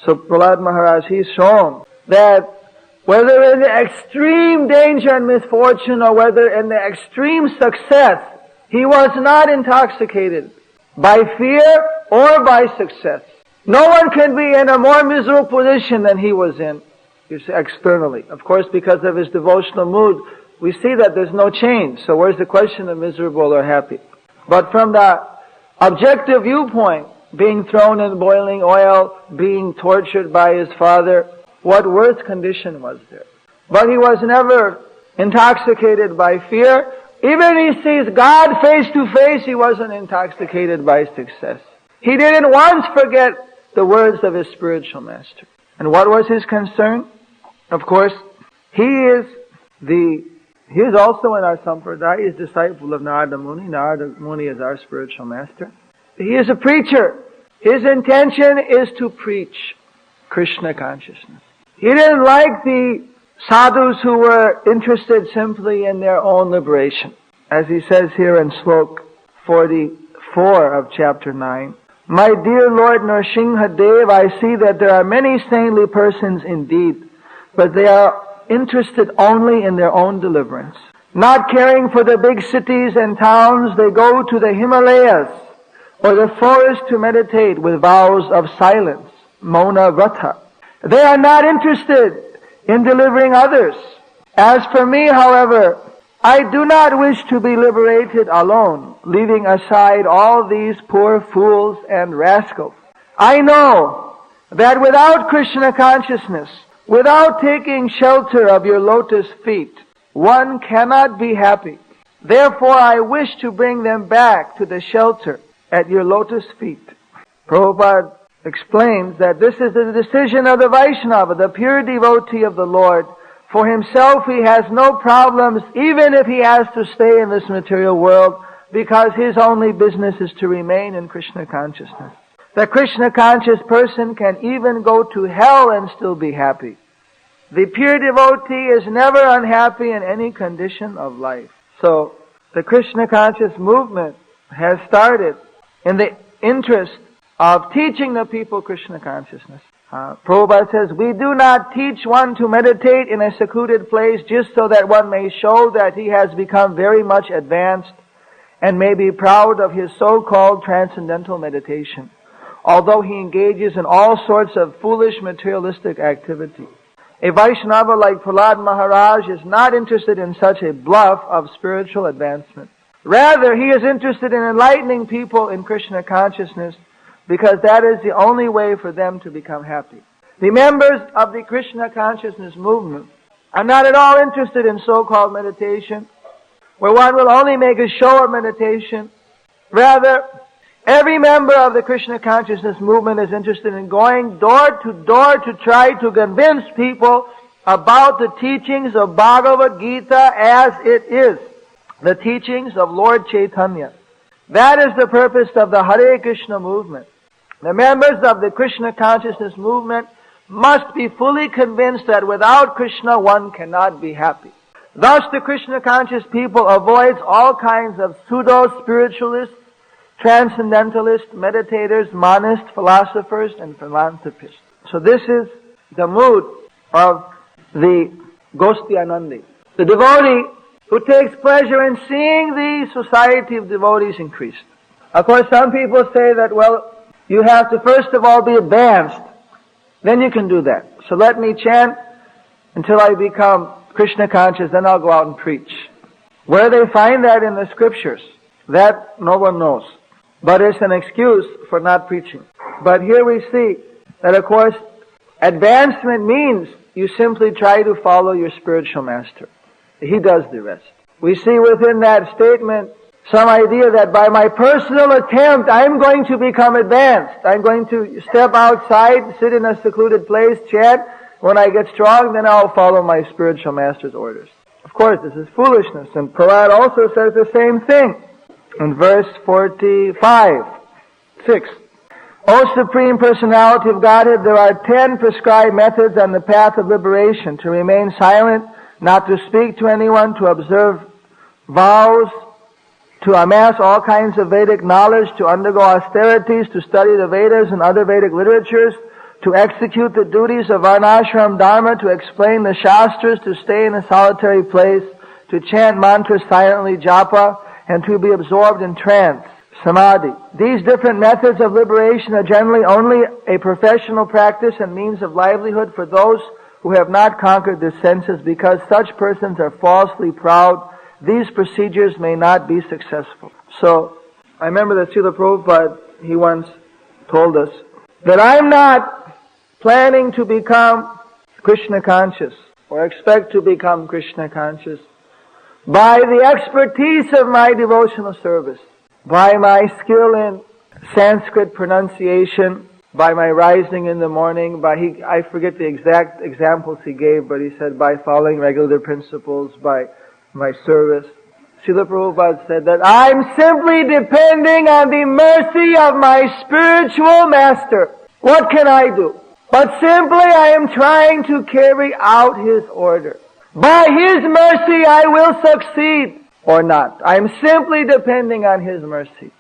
So Prahlada Maharaj, he's shown that whether in the extreme danger and misfortune or whether in the extreme success, he was not intoxicated by fear or by success. No one can be in a more miserable position than he was in, you see, externally. Of course, because of his devotional mood, we see that there's no change. So where's the question of miserable or happy? But from the objective viewpoint, being thrown in boiling oil, being tortured by his father, what worse condition was there? But he was never intoxicated by fear. Even he sees God face to face, he wasn't intoxicated by success. He didn't once forget the words of his spiritual master. And what was his concern? Of course, he is also in our sampradaya. He is disciple of Narada Muni. Narada Muni is our spiritual master. He is a preacher. His intention is to preach Krishna consciousness. He didn't like the sadhus who were interested simply in their own liberation. As he says here in Slok 44 of chapter 9, "My dear Lord Nrsimha Dev, I see that there are many saintly persons indeed, but they are interested only in their own deliverance. Not caring for the big cities and towns, they go to the Himalayas or the forest to meditate with vows of silence, Mona Vrata. They are not interested in delivering others. As for me, however, I do not wish to be liberated alone, leaving aside all these poor fools and rascals. I know that without Krishna consciousness, without taking shelter of your lotus feet, one cannot be happy. Therefore, I wish to bring them back to the shelter at your lotus feet." Prabhupada explains that this is the decision of the Vaishnava, the pure devotee of the Lord. For himself, he has no problems, even if he has to stay in this material world, because his only business is to remain in Krishna consciousness. The Krishna conscious person can even go to hell and still be happy. The pure devotee is never unhappy in any condition of life. So, the Krishna conscious movement has started in the interest of teaching the people Krishna consciousness. Prabhupada says, we do not teach one to meditate in a secluded place just so that one may show that he has become very much advanced and may be proud of his so-called transcendental meditation, although he engages in all sorts of foolish materialistic activity. A Vaishnava like Prahlada Maharaj is not interested in such a bluff of spiritual advancement. Rather, he is interested in enlightening people in Krishna consciousness, because that is the only way for them to become happy. The members of the Krishna consciousness movement are not at all interested in so-called meditation, where one will only make a show of meditation. Rather, every member of the Krishna consciousness movement is interested in going door to door to try to convince people about the teachings of Bhagavad Gita as it is, the teachings of Lord Caitanya. That is the purpose of the Hare Krishna movement. The members of the Krishna consciousness movement must be fully convinced that without Krishna one cannot be happy. Thus the Krishna conscious people avoids all kinds of pseudo-spiritualists, transcendentalists, meditators, monists, philosophers, and philanthropists. So this is the mood of the Gostyanandi, the devotee who takes pleasure in seeing the society of devotees increase. Of course, some people say that, well, you have to first of all be advanced, then you can do that. So let me chant until I become Krishna conscious, then I'll go out and preach. Where they find that in the scriptures, that no one knows. But it's an excuse for not preaching. But here we see that, of course, advancement means you simply try to follow your spiritual master. He does the rest. We see within that statement some idea that by my personal attempt, I'm going to become advanced. I'm going to step outside, sit in a secluded place, chant. When I get strong, then I'll follow my spiritual master's orders. Of course, this is foolishness. And Prahlada also says the same thing in verse 45:6. O Supreme Personality of Godhead, there are 10 prescribed methods on the path of liberation: to remain silent, not to speak to anyone, to observe vows, to amass all kinds of Vedic knowledge, to undergo austerities, to study the Vedas and other Vedic literatures, to execute the duties of varnashram dharma, to explain the shastras, to stay in a solitary place, to chant mantras silently, japa, and to be absorbed in trance, samadhi. These different methods of liberation are generally only a professional practice and means of livelihood for those who have not conquered the senses. Because such persons are falsely proud, these procedures may not be successful. So, I remember that Srila Prabhupada, he once told us that I'm not planning to become Krishna conscious or expect to become Krishna conscious by the expertise of my devotional service, by my skill in Sanskrit pronunciation, by my rising in the morning, I forget the exact examples he gave, but he said by following regular principles, by my service. Srila Prabhupada said that I'm simply depending on the mercy of my spiritual master. What can I do? But simply I am trying to carry out his order. By his mercy I will succeed or not. I am simply depending on his mercy.